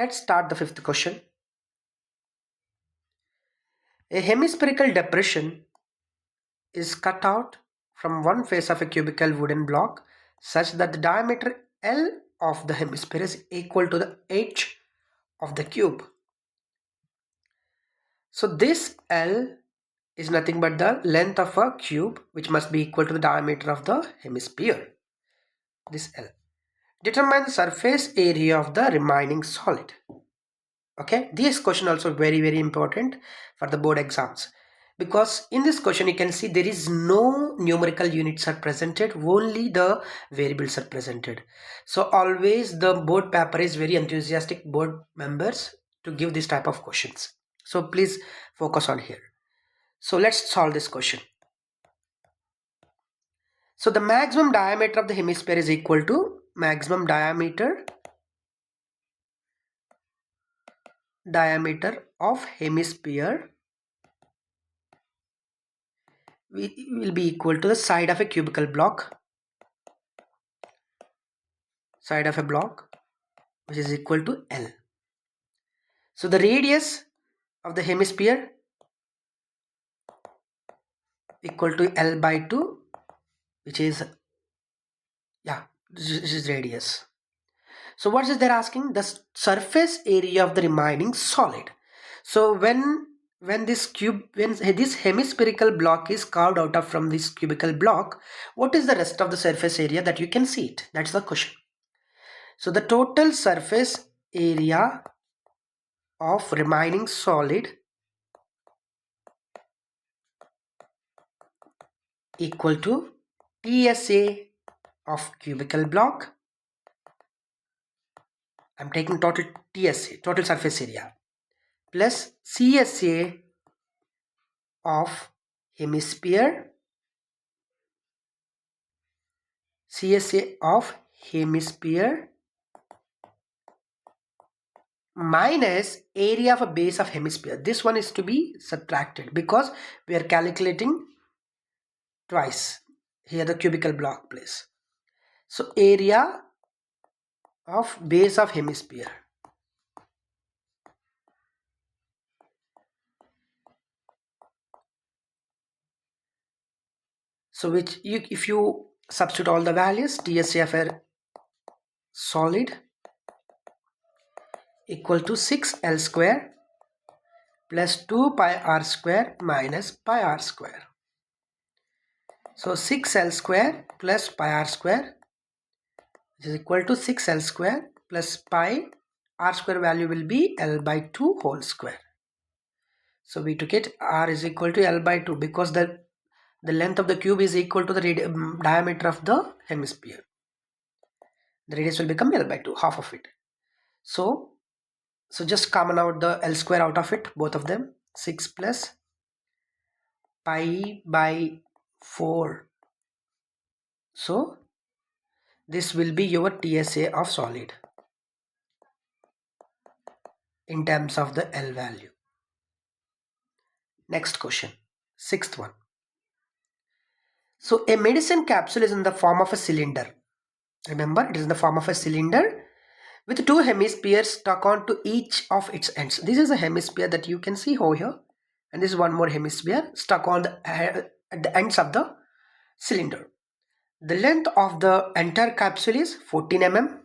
Let's start the fifth question. A hemispherical depression is cut out from one face of a cubical wooden block such that the diameter L of the hemisphere is equal to the edge of the cube. So this L is nothing but the length of a cube, which must be equal to the diameter of the hemisphere. This L. Determine the surface area of the remaining solid. Okay, this question also very important for the board exams, because in this question you can see there is no numerical units are presented, only the variables are presented. So always the board paper is very enthusiastic board members to give this type of questions. So please focus on here. So let's solve this question. So the maximum diameter of the hemisphere is equal to maximum diameter of hemisphere will be equal to the side of a cubical block, which is equal to L. So the radius of the hemisphere equal to L by 2, which is, this is radius. So what is they're asking? The surface area of the remaining solid. So when this hemispherical block is carved out of from this cubical block, what is the rest of the surface area that you can see it? That's the question. So the total surface area of remaining solid equal to TSA of cubical block. I'm taking total TSA, total surface area, plus CSA of hemisphere, minus area of a base of hemisphere. This one is to be subtracted because we are calculating twice here the cubical block place. So area of base of hemisphere. So if you substitute all the values, TSA of a solid equal to 6L square plus 2 pi r square minus pi r square. So 6L square plus pi r square, which is equal to 6L square plus pi r square value will be L by 2 whole square. So we took it r is equal to L by 2 because the length of the cube is equal to the diameter of the hemisphere. The radius will become L by 2, half of it. So just common out the L square out of it, both of them. 6 plus pi by 4. So this will be your TSA of solid in terms of the L value. Next question, sixth one. So a medicine capsule is in the form of a cylinder. Remember, it is in the form of a cylinder with two hemispheres stuck onto each of its ends. This is a hemisphere that you can see over here, and this is one more hemisphere stuck on at the ends of the cylinder. The length of the entire capsule is 14 mm.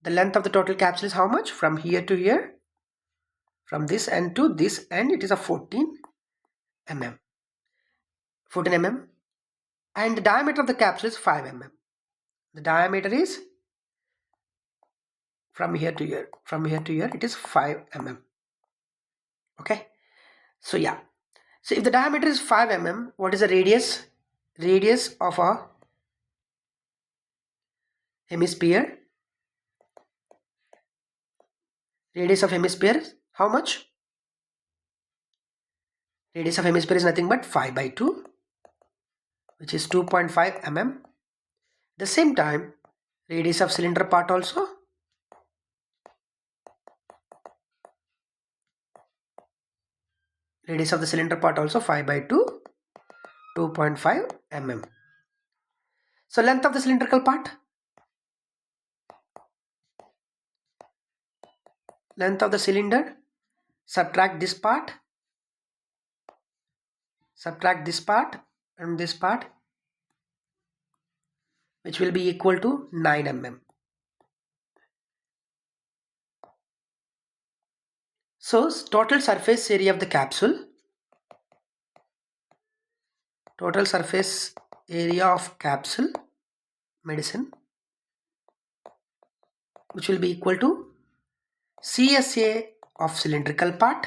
The length of the total capsule is how much? From here to here, from this end to this end, it is a 14 mm. And the diameter of the capsule is 5 mm. The diameter is from here to here, it is 5 mm. Okay, so so if the diameter is 5 mm, what is the radius of a hemisphere? Radius of hemisphere, how much? Radius of hemisphere is nothing but 5 by 2, which is 2.5 mm. The same time, radius of cylinder part also, radius of the cylinder part also 5 by 2, 2.5 mm. So length of the cylindrical part, length of the cylinder, subtract this part and this part, which will be equal to 9 mm. So total surface area of the capsule, medicine, which will be equal to Csa of cylindrical part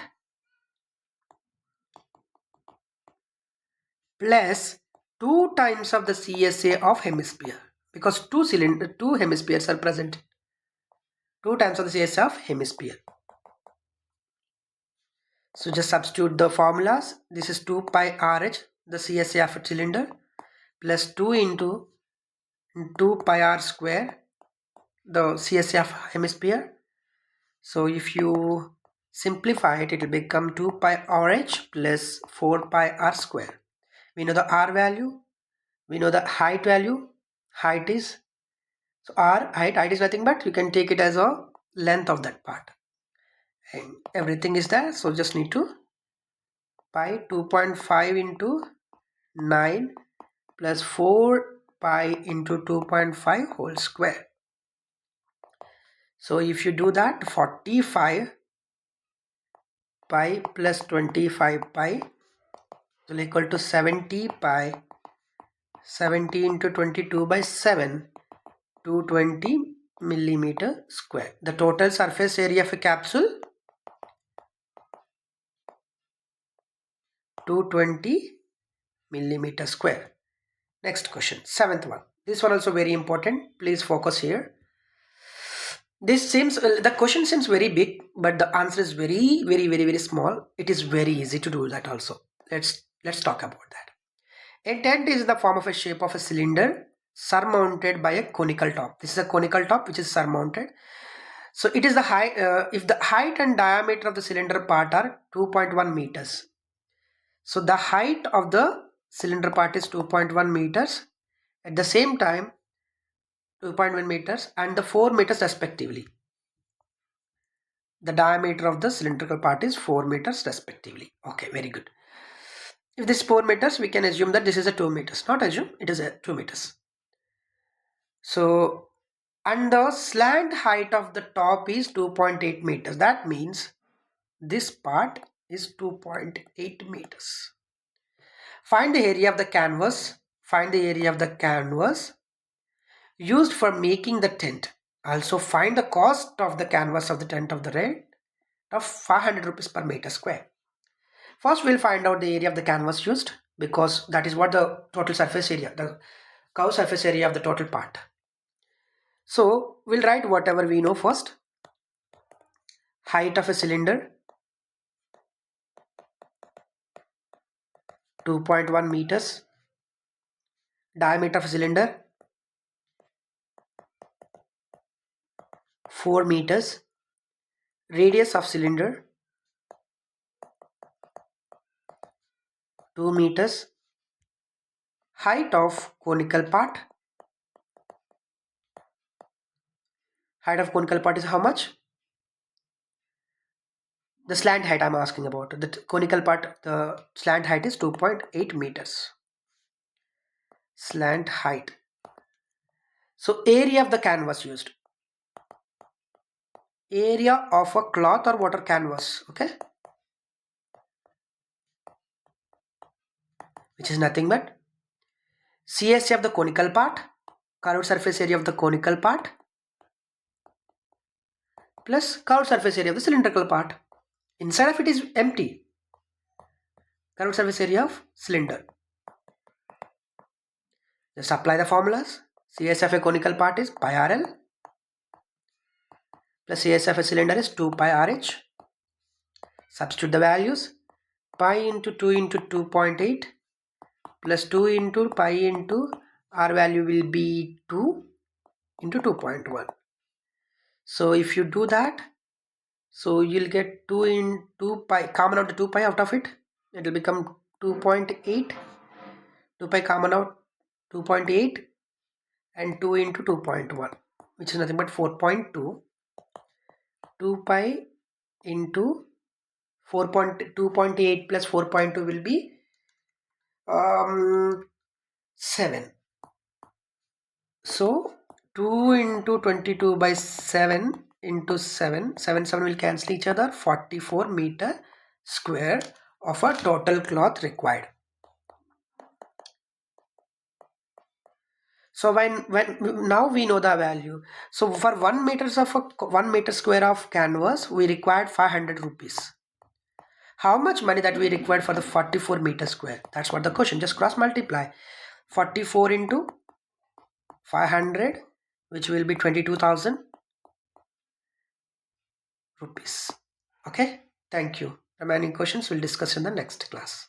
plus 2 times of the Csa of hemisphere, because two hemispheres are present. 2 times of the Csa of hemisphere. So just substitute the formulas. This is 2 pi RH, the Csa of a cylinder, plus 2 into 2 pi r square, the Csa of hemisphere. So if you simplify it, it will become 2 pi RH plus 4 pi r square. We know the r value, we know the height value. Height is, so r, height is nothing but you can take it as a length of that part, and everything is there. So just need to pi 2.5 into 9 plus 4 pi into 2.5 whole square. So if you do that, 45 pi plus 25 pi will equal to 70 pi, 70 into 22 by 7, 220 millimeter square. The total surface area of a capsule, 220 millimeter square. Next question, 7th one. This one also very important. Please focus here. This seems, the question seems very big, but the answer is very small. It is very easy to do that also. Let's talk about that. A tent is the form of a shape of a cylinder surmounted by a conical top. This is a conical top which is surmounted. So it is the height, if the height and diameter of the cylinder part are 2.1 meters. So the height of the cylinder part is 2.1 meters. At the same time, 2.1 meters and the 4 meters respectively. The diameter of the cylindrical part is 4 meters respectively. Okay, very good. If this is 4 meters, we can assume that this is a 2 meters. Not assume, it is a 2 meters. So, and the slant height of the top is 2.8 meters. That means this part is 2.8 meters. Find the area of the canvas. Used for making the tent. Also find the cost of the canvas of the tent of the rate of 500 rupees per meter square. First we'll find out the area of the canvas used, because that is what the total surface area, the curved surface area of the total part. So we'll write whatever we know first. Height of a cylinder, 2.1 meters. Diameter of a cylinder, 4 meters. Radius of cylinder, 2 meters. Height of conical part. Height of conical part is how much? The slant height I'm asking about. The conical part, the slant height is 2.8 meters. Slant height. So area of the canvas used. Area of a cloth or water canvas, okay? Which is nothing but Csa of the conical part, curved surface area of the conical part, plus curved surface area of the cylindrical part. Inside of it is empty. Curved surface area of cylinder. Just apply the formulas. Cs of a conical part is pi rl plus Cs of a cylinder is 2 pi rh. Substitute the values. Pi into 2 into 2.8 plus 2 into pi into r value will be 2 into 2.1. So if you do that, so you'll get 2 in 2 pi, common out the 2 pi out of it, it will become 2.8. 2 pi common out, 2.8 and 2 into 2.1, which is nothing but 4.2. 2 pi into 2.8 plus 4.2 will be 7. So 2 into 22 by 7 into 7 will cancel each other. 44 meter square of a total cloth required. So when now we know the value. So for 1 meter square of canvas, we required 500 rupees. How much money that we required for the 44 meter square? That's what the question. Just cross multiply. 44 into 500, which will be 22,000 rupees. Okay, thank you. Remaining questions we'll discuss in the next class.